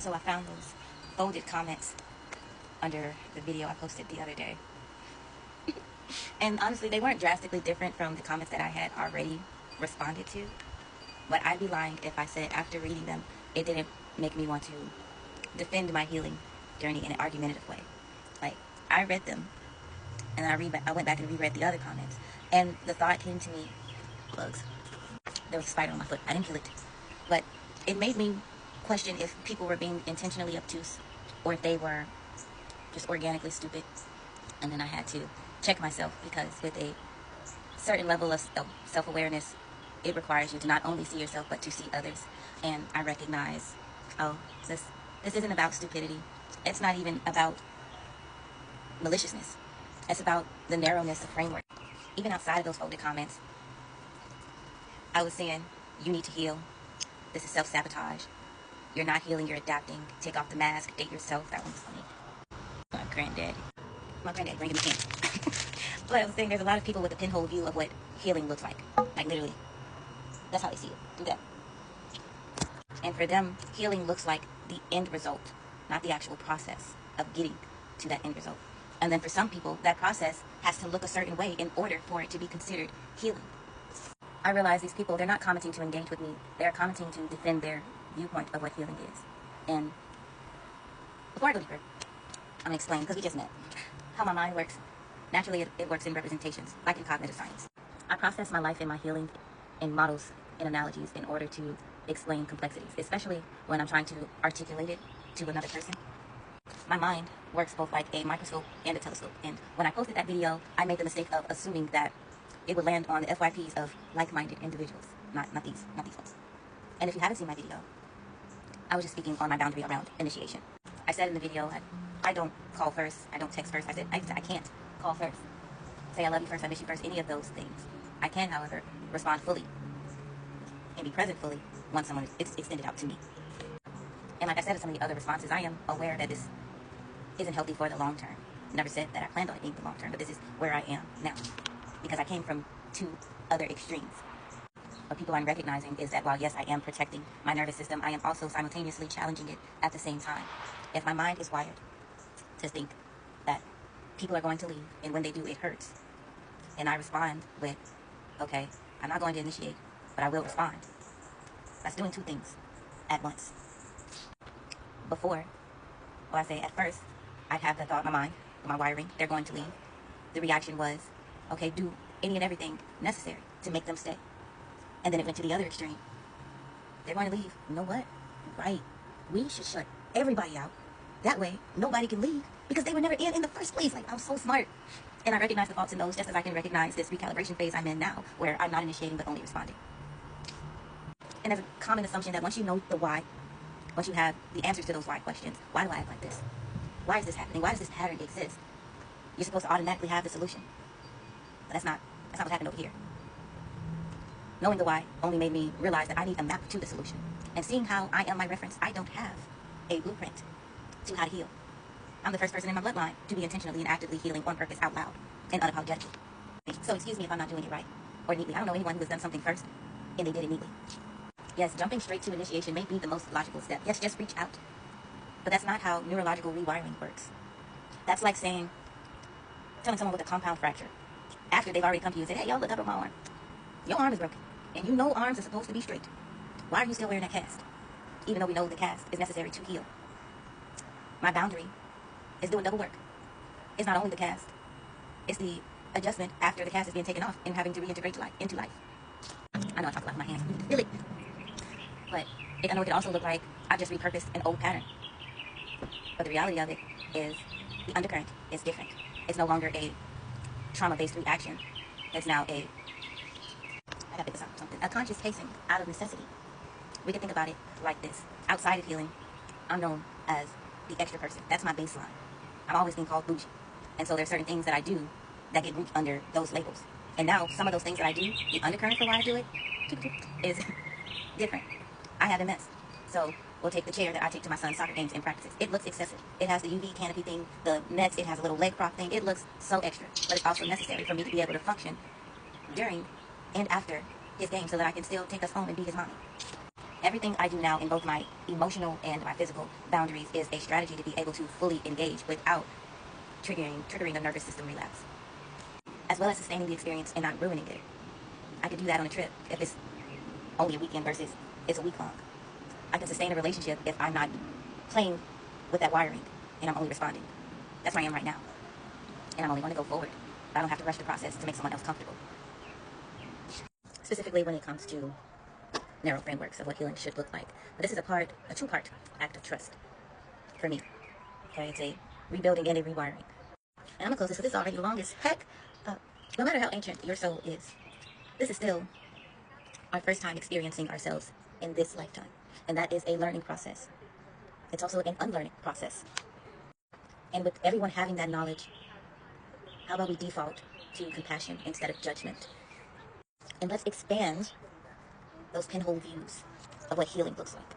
So I found those folded comments under the video I posted the other day. And honestly, they weren't drastically different from the comments that I had already responded to. But I'd be lying if I said after reading them, it didn't make me want to defend my healing journey in an argumentative way. Like, I read them, and I went back and reread the other comments, and the thought came to me, bugs. There was a spider on my foot. I didn't kill it. But it made me question if people were being intentionally obtuse or if they were just organically stupid. And then I had to check myself, because with a certain level of self-awareness, it requires you to not only see yourself but to see others. And I recognize, oh, this isn't about stupidity. It's not even about maliciousness. It's about the narrowness of framework. Even outside of those folded comments, I was saying, you need to heal. This is self-sabotage. You're not healing, you're adapting. Take off the mask, date yourself. That one's funny. My granddad bringing me candy. But I was saying, there's a lot of people with a pinhole view of what healing looks like. Like, literally. That's how they see it. Through them. And for them, healing looks like the end result, not the actual process of getting to that end result. And then for some people, that process has to look a certain way in order for it to be considered healing. I realize these people, they're not commenting to engage with me. They're commenting to defend their viewpoint of what healing is. And before I go deeper, I'm going to explain, because we just met, how my mind works. Naturally, it works in representations, like in cognitive science. I process my life and my healing in models and analogies in order to explain complexities, especially when I'm trying to articulate it to another person. My mind works both like a microscope and a telescope. And when I posted that video, I made the mistake of assuming that it would land on the FYPs of like-minded individuals, not these ones. And if you haven't seen my video, I was just speaking on my boundary around initiation. I said in the video that I don't call first, I don't text first. I said I can't call first, say I love you first, I miss you first, any of those things. I can, however, respond fully and be present fully once someone is extended out to me. And like I said in some of the other responses, I am aware that this isn't healthy for the long term. Never said that I planned on it being the long term, but this is where I am now. Because I came from two other extremes. What people I'm recognizing is that while yes, I am protecting my nervous system, I am also simultaneously challenging it at the same time. If my mind is wired to think that people are going to leave, and when they do, it hurts, and I respond with, okay, I'm not going to initiate, but I will respond. That's doing two things at once. Before, well, I say at first, I'd have the thought in my mind, my wiring, they're going to leave. The reaction was, okay, do any and everything necessary to make them stay. And then it went to the other extreme. They're going to leave. You know what? Right. We should shut everybody out. That way, nobody can leave because they were never in the first place. Like, I'm so smart. And I recognize the faults in those just as I can recognize this recalibration phase I'm in now, where I'm not initiating but only responding. And there's a common assumption that once you know the why, once you have the answers to those why questions, why do I act like this? Why is this happening? Why does this pattern exist? You're supposed to automatically have the solution. But that's not what happened over here. Knowing the why only made me realize that I need a map to the solution. And seeing how I am my reference, I don't have a blueprint to how to heal. I'm the first person in my bloodline to be intentionally and actively healing on purpose out loud and unapologetically. So excuse me if I'm not doing it right or neatly. I don't know anyone who has done something first and they did it neatly. Yes, jumping straight to initiation may be the most logical step. Yes, just reach out. But that's not how neurological rewiring works. That's like telling someone with a compound fracture, after they've already come to you and said, hey, y'all, look up at my arm. Your arm is broken, and you know arms are supposed to be straight. Why are you still wearing that cast? Even though we know the cast is necessary to heal. My boundary is doing double work. It's not only the cast. It's the adjustment after the cast is being taken off and having to reintegrate into life. I know I talk about my hands. Feel it. But I know it can also look like I've just repurposed an old pattern. But the reality of it is the undercurrent is different. It's no longer a trauma-based reaction. It's now a conscious pacing out of necessity. We can think about it like this. Outside of healing, I'm known as the extra person. That's my baseline. I'm always being called bougie. And so there's certain things that I do that get grouped under those labels. And now some of those things that I do, the undercurrent for why I do it, is different. I have MS. So we'll take the chair that I take to my son's soccer games and practices. It looks excessive. It has the UV canopy thing, the nets, it has a little leg prop thing. It looks so extra. But it's also necessary for me to be able to function during and after his game so that I can still take us home and be his mommy. Everything I do now in both my emotional and my physical boundaries is a strategy to be able to fully engage without triggering a nervous system relapse, as well as sustaining the experience and not ruining it. I could do that on a trip if it's only a weekend versus it's a week long. I can sustain a relationship if I'm not playing with that wiring and I'm only responding. That's where I am right now. And I'm only going to go forward. I don't have to rush the process to make someone else comfortable. Specifically when it comes to narrow frameworks of what healing should look like. But this is a two-part act of trust for me. Okay, it's a rebuilding and a rewiring. And I'm gonna close this, so this is already long as heck. No matter how ancient your soul is, this is still our first time experiencing ourselves in this lifetime. And that is a learning process. It's also an unlearning process. And with everyone having that knowledge, how about we default to compassion instead of judgment? And let's expand those pinhole views of what healing looks like.